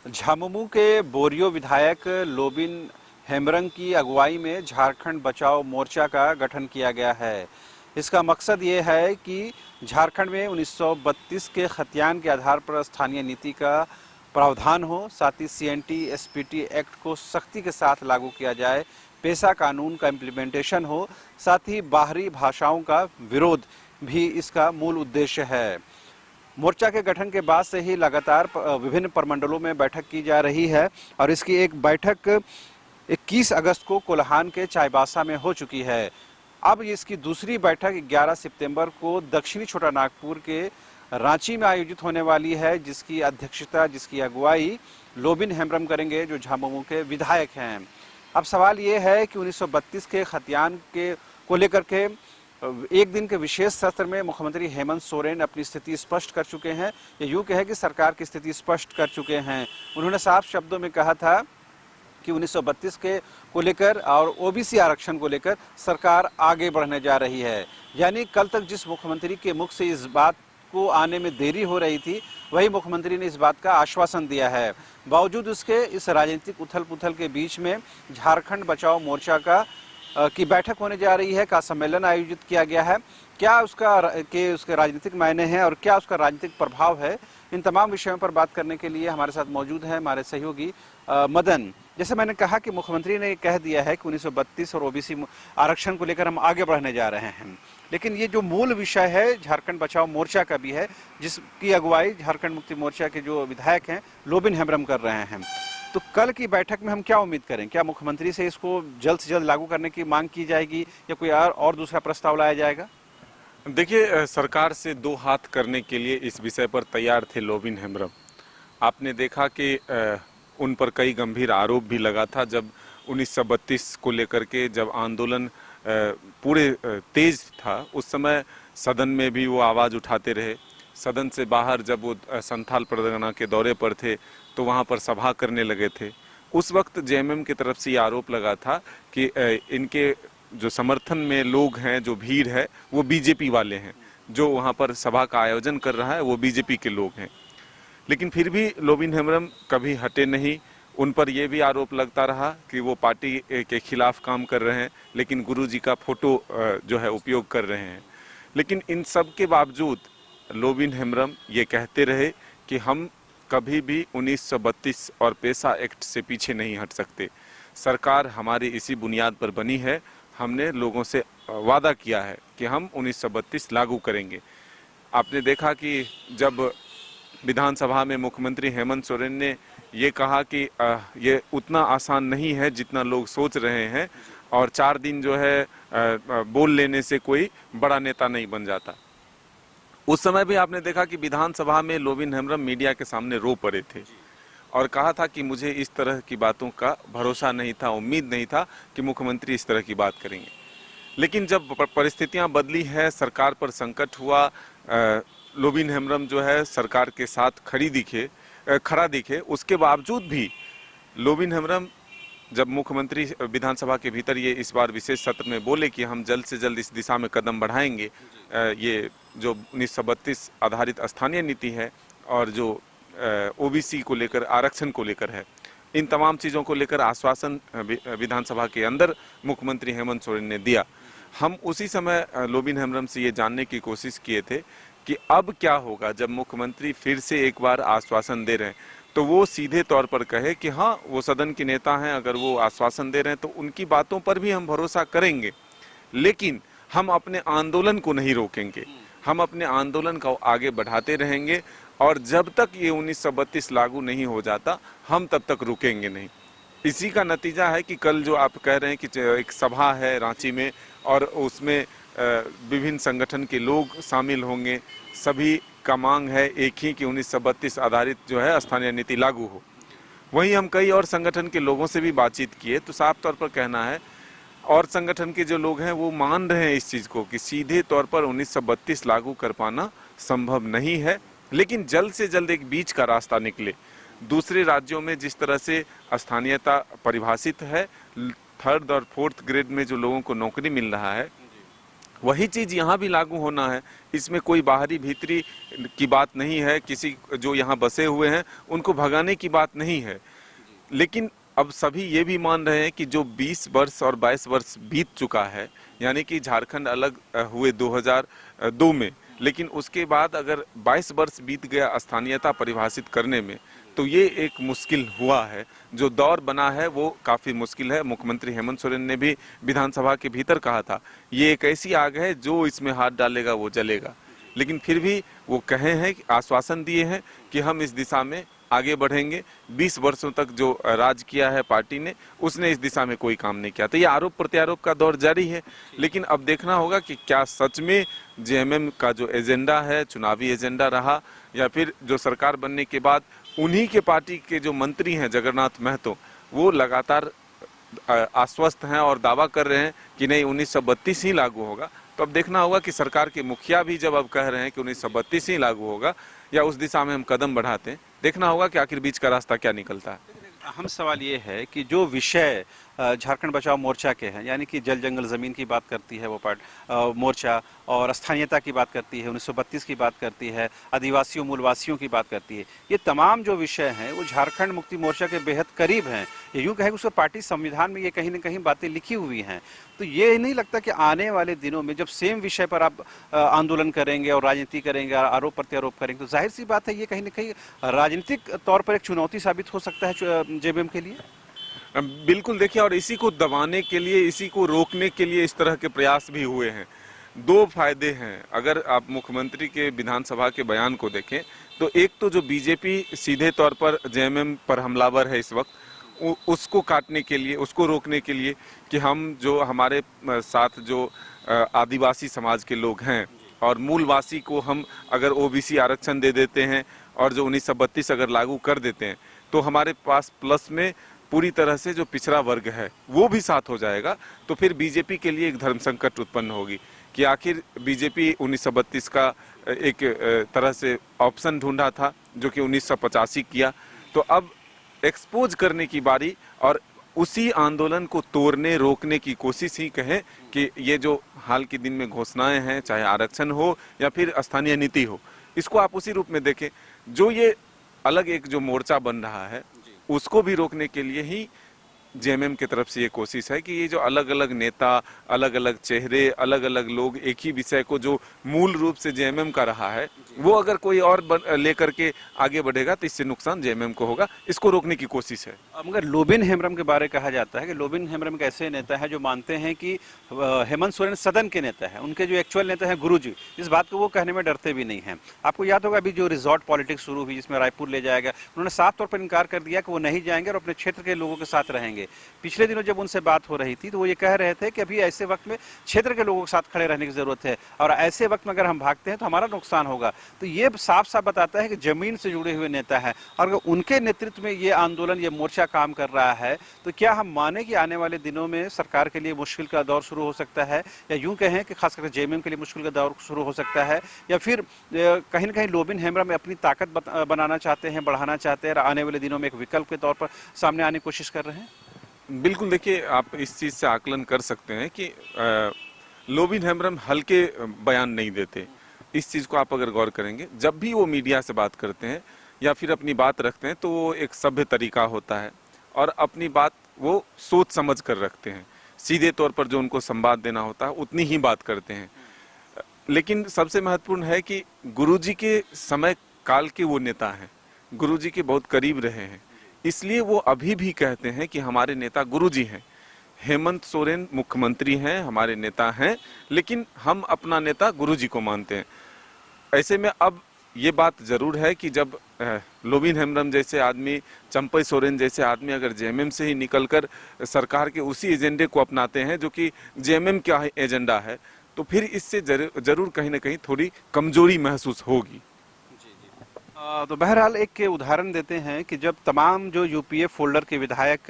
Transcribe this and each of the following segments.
झामुमो के बोरियो विधायक लोबिन हेम्ब्रम की अगुवाई में झारखंड बचाओ मोर्चा का गठन किया गया है। इसका मकसद ये है कि झारखंड में 1932 के खतियान के आधार पर स्थानीय नीति का प्रावधान हो, साथ ही सीएनटी एसपीटी एक्ट को सख्ती के साथ लागू किया जाए, पेशा कानून का इम्प्लीमेंटेशन हो, साथ ही बाहरी भाषाओं का विरोध भी इसका मूल उद्देश्य है। मोर्चा के गठन के बाद से ही लगातार विभिन्न प्रमंडलों में बैठक की जा रही है और इसकी एक बैठक 21 अगस्त को कोल्हान के चाईबासा में हो चुकी है। अब इसकी दूसरी बैठक 11 सितंबर को दक्षिणी छोटा नागपुर के रांची में आयोजित होने वाली है, जिसकी अध्यक्षता, जिसकी अगुवाई लोबिन हेम्ब्रम करेंगे, जो झामुमो के विधायक हैं। अब सवाल ये है कि 1932 के खतियान के को लेकर के एक दिन के विशेष सत्र में मुख्यमंत्री हेमंत सोरेन अपनी स्थिति स्पष्ट कर चुके हैं। ये यूं कहे कि सरकार की स्थिति स्पष्ट कर चुके हैं। उन्होंने साफ शब्दों में कहा था कि 1932 के को लेकर और ओबीसी आरक्षण को लेकर सरकार आगे बढ़ने जा रही है। यानी कल तक जिस मुख्यमंत्री के मुख से इस बात को आने में देरी हो रही थी, वही मुख्यमंत्री ने इस बात का आश्वासन दिया है। बावजूद उसके इस राजनीतिक उथल पुथल के बीच में झारखंड बचाओ मोर्चा की बैठक होने जा रही है, का सम्मेलन आयोजित किया गया है। क्या उसके राजनीतिक मायने हैं और क्या उसका राजनीतिक प्रभाव है, इन तमाम विषयों पर बात करने के लिए हमारे साथ मौजूद है हमारे सहयोगी मदन। जैसे मैंने कहा कि मुख्यमंत्री ने कह दिया है कि 1932 और ओबीसी आरक्षण को लेकर हम आगे बढ़ने जा रहे हैं, लेकिन ये जो मूल विषय है झारखंड बचाओ मोर्चा का भी है, जिसकी अगुवाई झारखंड मुक्ति मोर्चा के जो विधायक हैं लोबिन हेम्ब्रम कर रहे हैं। तो कल की बैठक में हम क्या उम्मीद करें? क्या मुख्यमंत्री से इसको जल्द से जल्द लागू करने की मांग की जाएगी या कोई और दूसरा प्रस्ताव लाया जाएगा? देखिए, सरकार से दो हाथ करने के लिए इस विषय पर तैयार थे लोबिन हेम्ब्रम। आपने देखा कि उन पर कई गंभीर आरोप भी लगा था जब 1932 को लेकर के जब आंदोलन पूरे तेज था, उस समय सदन में भी वो आवाज़ उठाते रहे। सदन से बाहर जब वो संथाल परगना के दौरे पर थे तो वहाँ पर सभा करने लगे थे। उस वक्त जेएमएम की तरफ से ये आरोप लगा था कि इनके जो समर्थन में लोग हैं, जो भीड़ है, वो बीजेपी वाले हैं। जो वहाँ पर सभा का आयोजन कर रहा है वो बीजेपी के लोग हैं। लेकिन फिर भी लोबिन हेम्ब्रम कभी हटे नहीं। उन पर यह भी आरोप लगता रहा कि वो पार्टी के खिलाफ काम कर रहे हैं, लेकिन गुरुजी का फोटो जो है उपयोग कर रहे हैं। लेकिन इन सब के बावजूद लोबिन हेम्ब्रम ये कहते रहे कि हम कभी भी 1932 और पेशा एक्ट से पीछे नहीं हट सकते। सरकार हमारी इसी बुनियाद पर बनी है। हमने लोगों से वादा किया है कि हम 1932 लागू करेंगे। आपने देखा कि जब विधानसभा में मुख्यमंत्री हेमंत सोरेन ने ये कहा कि ये उतना आसान नहीं है जितना लोग सोच रहे हैं और 4 दिन जो है बोल लेने से कोई बड़ा नेता नहीं बन जाता। उस समय भी आपने देखा कि विधानसभा में लोबिन हेम्ब्रम मीडिया के सामने रो पड़े थे और कहा था कि मुझे इस तरह की बातों का भरोसा नहीं था, उम्मीद नहीं था कि मुख्यमंत्री इस तरह की बात करेंगे। लेकिन जब परिस्थितियां बदली है, सरकार पर संकट हुआ, लोबिन हेम्ब्रम जो है सरकार के साथ खड़ा दिखे, उसके बावजूद भी लोबिन हेम्ब्रम जब मुख्यमंत्री विधानसभा के भीतर ये इस बार विशेष सत्र में बोले कि हम जल्द से जल्द इस दिशा में कदम बढ़ाएंगे, ये जो 1932 आधारित स्थानीय नीति है और जो ओबीसी को लेकर, आरक्षण को लेकर है, इन तमाम चीज़ों को लेकर आश्वासन विधानसभा के अंदर मुख्यमंत्री हेमंत सोरेन ने दिया। हम उसी समय लोबिन हेम्ब्रम से ये जानने की कोशिश किए थे कि अब क्या होगा जब मुख्यमंत्री फिर से एक बार आश्वासन दे रहे हैं, तो वो सीधे तौर पर कहे कि हाँ, वो सदन के नेता हैं, अगर वो आश्वासन दे रहे हैं तो उनकी बातों पर भी हम भरोसा करेंगे, लेकिन हम अपने आंदोलन को नहीं रोकेंगे। हम अपने आंदोलन को आगे बढ़ाते रहेंगे और जब तक ये 1932 लागू नहीं हो जाता, हम तब तक रुकेंगे नहीं। इसी का नतीजा है कि कल जो आप कह रहे हैं कि एक सभा है रांची में और उसमें विभिन्न संगठन के लोग शामिल होंगे। सभी का मांग है एक ही कि 1932 आधारित जो है स्थानीय नीति लागू हो। वहीं हम कई और संगठन के लोगों से भी बातचीत किए तो साफ तौर पर कहना है, और संगठन के जो लोग हैं वो मान रहे हैं इस चीज़ को कि सीधे तौर पर 1932 लागू कर पाना संभव नहीं है, लेकिन जल्द से जल्द एक बीच का रास्ता निकले। दूसरे राज्यों में जिस तरह से स्थानीयता परिभाषित है, 3rd और 4th ग्रेड में जो लोगों को नौकरी मिल रहा है, वही चीज़ यहाँ भी लागू होना है। इसमें कोई बाहरी भीतरी की बात नहीं है, किसी जो यहाँ बसे हुए हैं उनको भगाने की बात नहीं है। लेकिन अब सभी ये भी मान रहे हैं कि जो 20 वर्ष और 22 वर्ष बीत चुका है, यानी कि झारखंड अलग हुए 2002 में, लेकिन उसके बाद अगर 22 वर्ष बीत गया स्थानीयता परिभाषित करने में, तो ये एक मुश्किल हुआ है। जो दौर बना है वो काफ़ी मुश्किल है। मुख्यमंत्री हेमंत सोरेन ने भी विधानसभा के भीतर कहा था, ये एक ऐसी आग है जो इसमें हाथ डालेगा वो जलेगा। लेकिन फिर भी वो कहे हैं, आश्वासन दिए हैं कि हम इस दिशा में आगे बढ़ेंगे। 20 वर्षों तक जो राज किया है पार्टी ने, उसने इस दिशा में कोई काम नहीं किया। तो ये आरोप प्रत्यारोप का दौर जारी है। लेकिन अब देखना होगा कि क्या सच में जेएमएम का जो एजेंडा है चुनावी एजेंडा रहा, या फिर जो सरकार बनने के बाद उन्हीं के पार्टी के जो मंत्री हैं जगन्नाथ महतो, वो लगातार आश्वस्त हैं और दावा कर रहे हैं कि नहीं 1932 ही लागू होगा। तो अब देखना होगा कि सरकार के मुखिया भी जब अब कह रहे हैं कि 1932 ही लागू होगा, या उस दिशा में हम कदम बढ़ाते हैं। देखना होगा कि आखिर बीच का रास्ता क्या निकलता है। अहम सवाल ये है कि जो विषय झारखंड बचाओ मोर्चा के हैं, यानी कि जल जंगल ज़मीन की बात करती है वो मोर्चा, और स्थानीयता की बात करती है, 1932 की बात करती है, आदिवासियों मूलवासियों की बात करती है, ये तमाम जो विषय हैं वो झारखंड मुक्ति मोर्चा के बेहद करीब हैं। ये यूँ कहें कि उसके पार्टी संविधान में ये कहीं ना कहीं बातें लिखी हुई हैं। तो ये नहीं लगता कि आने वाले दिनों में जब सेम विषय पर आप आंदोलन करेंगे और राजनीति करेंगे, आरोप प्रत्यारोप करेंगे, तो जाहिर सी बात है ये कहीं ना कहीं राजनीतिक तौर पर एक चुनौती साबित हो सकता है जेबीएम के लिए। बिल्कुल, देखिए, और इसी को दबाने के लिए, इसी को रोकने के लिए इस तरह के प्रयास भी हुए हैं। दो फायदे हैं। अगर आप मुख्यमंत्री के विधानसभा के बयान को देखें तो एक तो जो बीजेपी सीधे तौर पर जेएमएम पर हमलावर है इस वक्त, उसको काटने के लिए, उसको रोकने के लिए कि हम जो हमारे साथ जो आदिवासी समाज के लोग हैं और मूलवासी को हम अगर ओबीसी आरक्षण दे देते हैं और जो 1932 अगर लागू कर देते हैं, तो हमारे पास प्लस में पूरी तरह से जो पिछड़ा वर्ग है वो भी साथ हो जाएगा। तो फिर बीजेपी के लिए एक धर्म संकट उत्पन्न होगी कि आखिर बीजेपी 1932 का एक तरह से ऑप्शन ढूंढा था जो कि 1985 किया। तो अब एक्सपोज करने की बारी और उसी आंदोलन को तोड़ने रोकने की कोशिश ही कहें कि ये जो हाल के दिन में घोषणाएं हैं, चाहे आरक्षण हो या फिर स्थानीय नीति हो, इसको आप उसी रूप में देखें। जो ये अलग एक जो मोर्चा बन रहा है उसको भी रोकने के लिए ही जेएमएम की तरफ से ये कोशिश है कि ये जो अलग अलग नेता, अलग अलग चेहरे, अलग अलग लोग एक ही विषय को जो मूल रूप से जेएमएम का रहा है, वो अगर कोई और लेकर के आगे बढ़ेगा तो इससे नुकसान जेएमएम को होगा। इसको रोकने की कोशिश है। मगर लोबिन हेम्ब्रम के बारे में कहा जाता है कि लोबिन हेम्ब्रम एक ऐसे नेता है जो मानते हैं कि हेमंत सोरेन सदन के नेता है, उनके जो एक्चुअल नेता हैं गुरुजी, इस बात को वो कहने में डरते भी नहीं हैं। आपको याद होगा अभी जो रिजॉर्ट पॉलिटिक्स शुरू हुई जिसमें रायपुर ले जाया गया, उन्होंने साफ तौर पर इनकार कर दिया कि वो नहीं जाएंगे और अपने क्षेत्र के लोगों के साथ रहेंगे। पिछले दिनों जब उनसे बात हो रही थी तो वो ये कह रहे थे कि अभी ऐसे वक्त में क्षेत्र के लोगों के साथ खड़े रहने की जरूरत है और ऐसे वक्त में अगर हम भागते हैं तो हमारा नुकसान होगा। तो ये साफ साफ बताता है कि जमीन से जुड़े हुए नेता है और अगर उनके नेतृत्व में ये आंदोलन, ये मोर्चा काम कर रहा है तो क्या हम माने कि आने वाले दिनों में सरकार के लिए मुश्किल का दौर शुरू हो सकता है, या यूं कहें कि खासकर जेएमएम के लिए मुश्किल का दौर शुरू हो सकता है, या फिर कहीं ना कहीं लोबिन हेम्ब्रम में अपनी ताकत बनाना चाहते हैं, बढ़ाना चाहते हैं और आने वाले दिनों में एक विकल्प के तौर पर सामने आने की कोशिश कर रहे हैं? बिल्कुल, देखिए, आप इस चीज़ से आकलन कर सकते हैं कि लोबिन हेम्ब्रम हल्के बयान नहीं देते। इस चीज़ को आप अगर गौर करेंगे, जब भी वो मीडिया से बात करते हैं या फिर अपनी बात रखते हैं तो वो एक सभ्य तरीका होता है और अपनी बात वो सोच समझ कर रखते हैं। सीधे तौर पर जो उनको संवाद देना होता है उतनी ही बात करते हैं। लेकिन सबसे महत्वपूर्ण है कि गुरुजी के समय काल के वो नेता हैं, गुरुजी के बहुत करीब रहे हैं, इसलिए वो अभी भी कहते हैं कि हमारे नेता गुरुजी हैं। हेमंत सोरेन मुख्यमंत्री हैं, हमारे नेता हैं, लेकिन हम अपना नेता गुरुजी को मानते हैं। ऐसे में अब ये बात जरूर है कि जब लोबिन हेम्ब्रम जैसे आदमी, चंपई सोरेन जैसे आदमी अगर जेएमएम से ही निकलकर सरकार के उसी एजेंडे को अपनाते हैं जो कि जेएमएम का एजेंडा है, तो फिर इससे जरूर कहीं ना कहीं थोड़ी कमजोरी महसूस होगी। तो बहरहाल एक उदाहरण देते हैं कि जब तमाम जो यूपीए फोल्डर के विधायक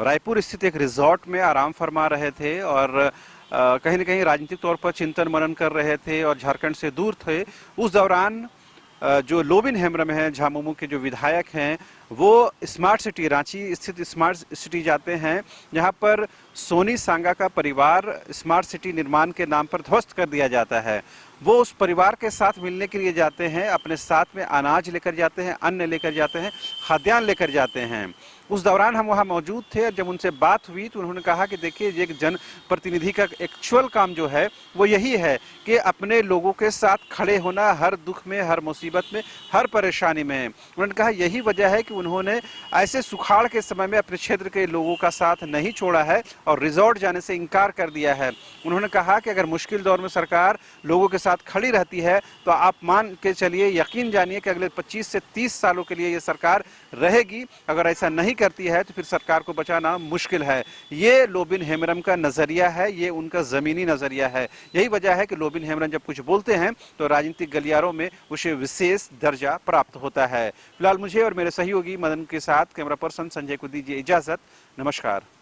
रायपुर स्थित एक रिजॉर्ट में आराम फरमा रहे थे और कहीं ना कहीं राजनीतिक तौर पर चिंतन मनन कर रहे थे और झारखंड से दूर थे, उस दौरान जो लोबिन हेम्ब्रम हैं, झामुमो के जो विधायक हैं, वो स्मार्ट सिटी रांची स्थित स्मार्ट सिटी जाते हैं, जहां पर सोनी सांगा का परिवार स्मार्ट सिटी निर्माण के नाम पर ध्वस्त कर दिया जाता है। वो उस परिवार के साथ मिलने के लिए जाते हैं, अपने साथ में अनाज लेकर जाते हैं, अन्न लेकर जाते हैं, खाद्यान्न लेकर जाते हैं। उस दौरान हम वहाँ मौजूद थे और जब उनसे बात हुई तो उन्होंने कहा कि देखिए, एक जनप्रतिनिधि का एक्चुअल काम जो है वो यही है कि अपने लोगों के साथ खड़े होना, हर दुख में, हर मुसीबत में, हर परेशानी में। उन्होंने कहा यही वजह है कि उन्होंने ऐसे सुखाड़ के समय में अपने क्षेत्र के लोगों का साथ नहीं छोड़ा है और रिजॉर्ट जाने से इनकार कर दिया है। उन्होंने कहा कि अगर मुश्किल दौर में सरकार लोगों के साथ खड़ी रहती है तो आप मान के चलिए, यकीन जानिए कि अगले 25 से 30 सालों के लिए ये सरकार रहेगी। अगर ऐसा नहीं करती है तो फिर सरकार को बचाना मुश्किल है। ये लोबिन हेम्ब्रम का नजरिया है, ये उनका जमीनी नजरिया है। यही वजह है कि लोबिन हेम्ब्रम जब कुछ बोलते हैं तो राजनीतिक गलियारों में उसे विशेष दर्जा प्राप्त होता है। फिलहाल मुझे और मेरे सहयोगी मदन के साथ कैमरा पर्सन संजय को दीजिए इजाजत। नमस्कार।